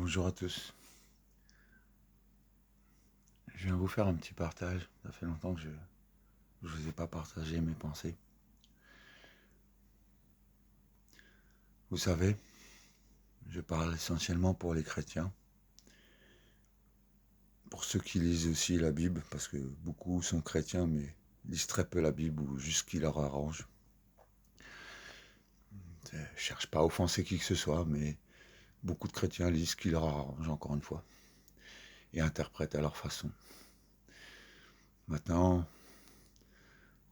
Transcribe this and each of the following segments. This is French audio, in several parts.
Bonjour à tous. Je viens vous faire un petit partage. Ça fait longtemps que je ne vous ai pas partagé mes pensées. Vous savez, je parle essentiellement pour les chrétiens, pour ceux qui lisent aussi la Bible, parce que beaucoup sont chrétiens mais lisent très peu la Bible ou juste ce qui leur arrange. Je ne cherche pas à offenser qui que ce soit, mais beaucoup de chrétiens lisent ce qui leur arrange, encore une fois, et interprètent à leur façon. Maintenant,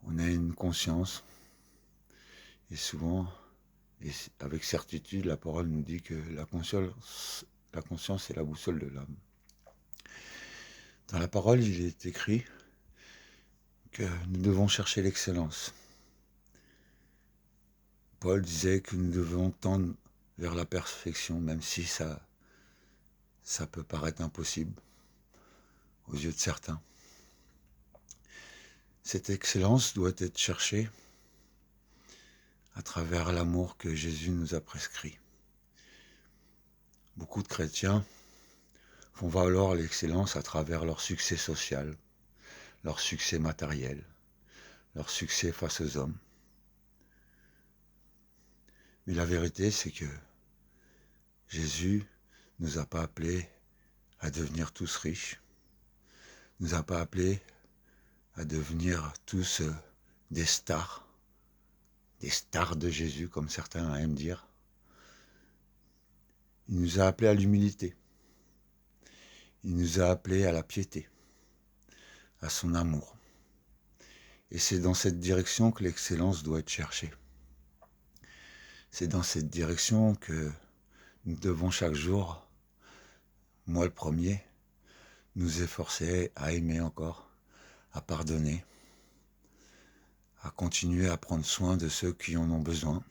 on a une conscience, et souvent, et avec certitude, la parole nous dit que la conscience est la boussole de l'âme. Dans la parole, il est écrit que nous devons chercher l'excellence. Paul disait que nous devons tendre vers la perfection, même si ça peut paraître impossible aux yeux de certains. Cette excellence doit être cherchée à travers l'amour que Jésus nous a prescrit. Beaucoup de chrétiens font valoir l'excellence à travers leur succès social, leur succès matériel, leur succès face aux hommes. Mais la vérité, c'est que Jésus ne nous a pas appelés à devenir tous riches, ne nous a pas appelés à devenir tous des stars de Jésus, comme certains aiment dire. Il nous a appelés à l'humilité, il nous a appelés à la piété, à son amour. Et c'est dans cette direction que l'excellence doit être cherchée. C'est dans cette direction que nous devons chaque jour, moi le premier, nous efforcer à aimer encore, à pardonner, à continuer à prendre soin de ceux qui en ont besoin,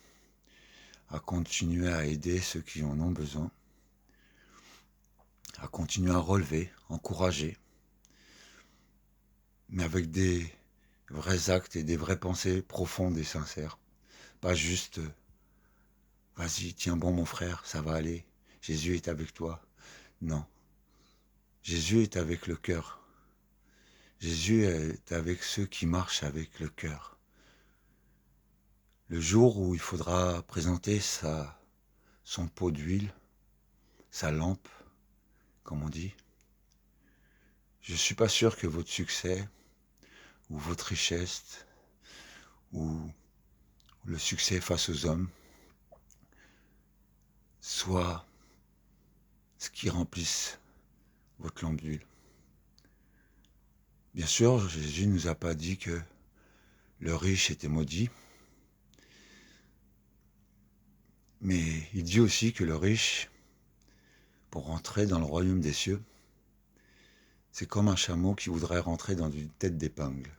à continuer à aider ceux qui en ont besoin, à continuer à relever, encourager, mais avec des vrais actes et des vraies pensées profondes et sincères. Pas juste « vas-y, tiens bon mon frère, ça va aller, Jésus est avec toi ». Non, Jésus est avec le cœur. Jésus est avec ceux qui marchent avec le cœur. Le jour où il faudra présenter son pot d'huile, sa lampe, comme on dit, je ne suis pas sûr que votre succès ou votre richesse ou le succès face aux hommes soit ce qui remplisse votre lampe d'huile. Bien sûr, Jésus ne nous a pas dit que le riche était maudit, mais il dit aussi que le riche, pour rentrer dans le royaume des cieux, c'est comme un chameau qui voudrait rentrer dans une tête d'épingle.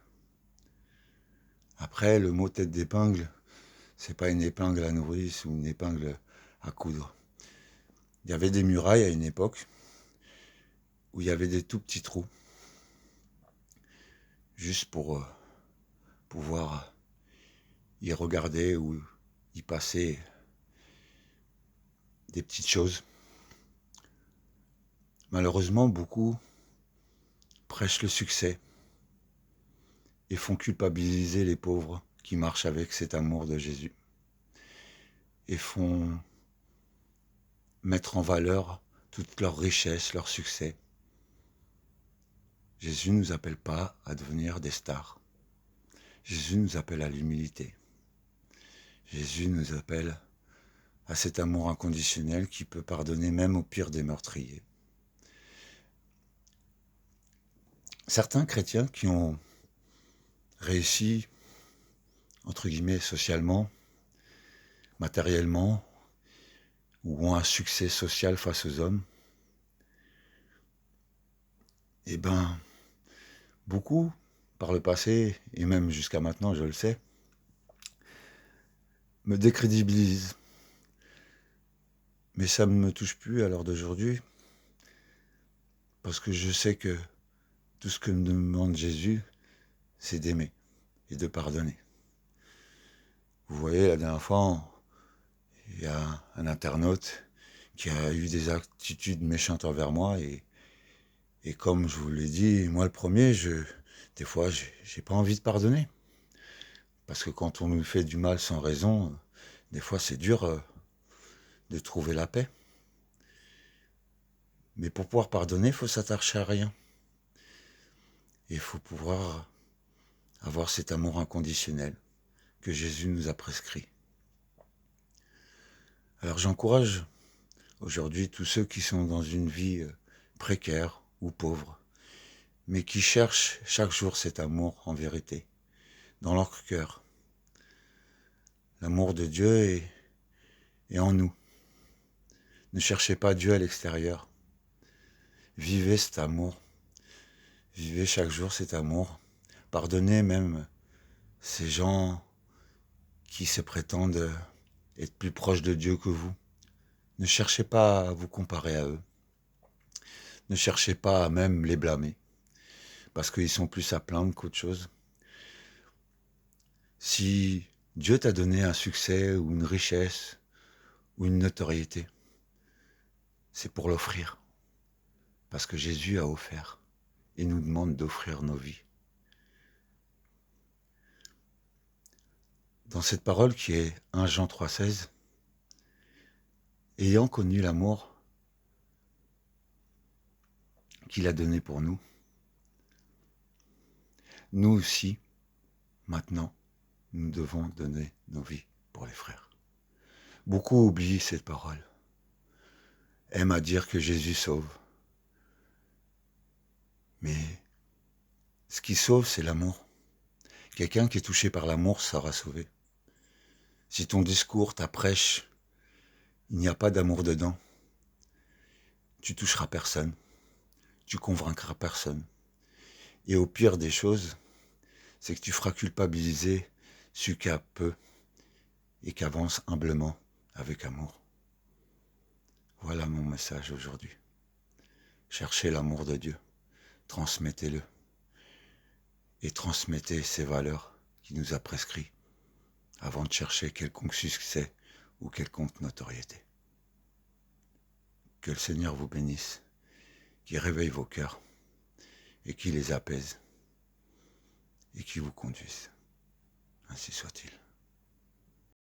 Après, le mot tête d'épingle, c'est pas une épingle à nourrice ou une épingle à coudre. Il y avait des murailles à une époque où il y avait des tout petits trous, juste pour pouvoir y regarder ou y passer des petites choses. Malheureusement, beaucoup prêchent le succès et font culpabiliser les pauvres qui marchent avec cet amour de Jésus et font mettre en valeur toute leur richesse, leur succès. Jésus ne nous appelle pas à devenir des stars. Jésus nous appelle à l'humilité. Jésus nous appelle à cet amour inconditionnel qui peut pardonner même au pire des meurtriers. Certains chrétiens qui ont réussi, entre guillemets, socialement, matériellement, ou ont un succès social face aux hommes, eh ben, beaucoup, par le passé, et même jusqu'à maintenant, je le sais, me décrédibilisent. Mais ça ne me touche plus à l'heure d'aujourd'hui, parce que je sais que tout ce que me demande Jésus, c'est d'aimer et de pardonner. Vous voyez, la dernière fois, il y a un internaute qui a eu des attitudes méchantes envers moi. Et comme je vous l'ai dit, moi le premier, des fois, j'ai pas envie de pardonner. Parce que quand on nous fait du mal sans raison, des fois c'est dur de trouver la paix. Mais pour pouvoir pardonner, il faut s'attacher à rien. Et il faut pouvoir avoir cet amour inconditionnel que Jésus nous a prescrit. Alors j'encourage aujourd'hui tous ceux qui sont dans une vie précaire ou pauvre, mais qui cherchent chaque jour cet amour en vérité, dans leur cœur. L'amour de Dieu est en nous. Ne cherchez pas Dieu à l'extérieur. Vivez cet amour. Vivez chaque jour cet amour. Pardonnez même ces gens qui se prétendent être plus proches de Dieu que vous. Ne cherchez pas à vous comparer à eux. Ne cherchez pas à même les blâmer, parce qu'ils sont plus à plaindre qu'autre chose. Si Dieu t'a donné un succès ou une richesse ou une notoriété, c'est pour l'offrir, parce que Jésus a offert et nous demande d'offrir nos vies. Dans cette parole qui est 1 Jean 3,16, ayant connu l'amour qu'il a donné pour nous, nous aussi, maintenant, nous devons donner nos vies pour les frères. Beaucoup oublient cette parole, aiment à dire que Jésus sauve. Mais ce qui sauve, c'est l'amour. Quelqu'un qui est touché par l'amour sera sauvé. Si ton discours, ta prêche, il n'y a pas d'amour dedans, tu toucheras personne, tu convaincras personne. Et au pire des choses, c'est que tu feras culpabiliser celui qui a peu et qui avance humblement avec amour. Voilà mon message aujourd'hui. Cherchez l'amour de Dieu, transmettez-le et transmettez ces valeurs qu'il nous a prescrites avant de chercher quelconque succès ou quelconque notoriété. Que le Seigneur vous bénisse, qu'il réveille vos cœurs et qu'il les apaise et qu'il vous conduise. Ainsi soit-il.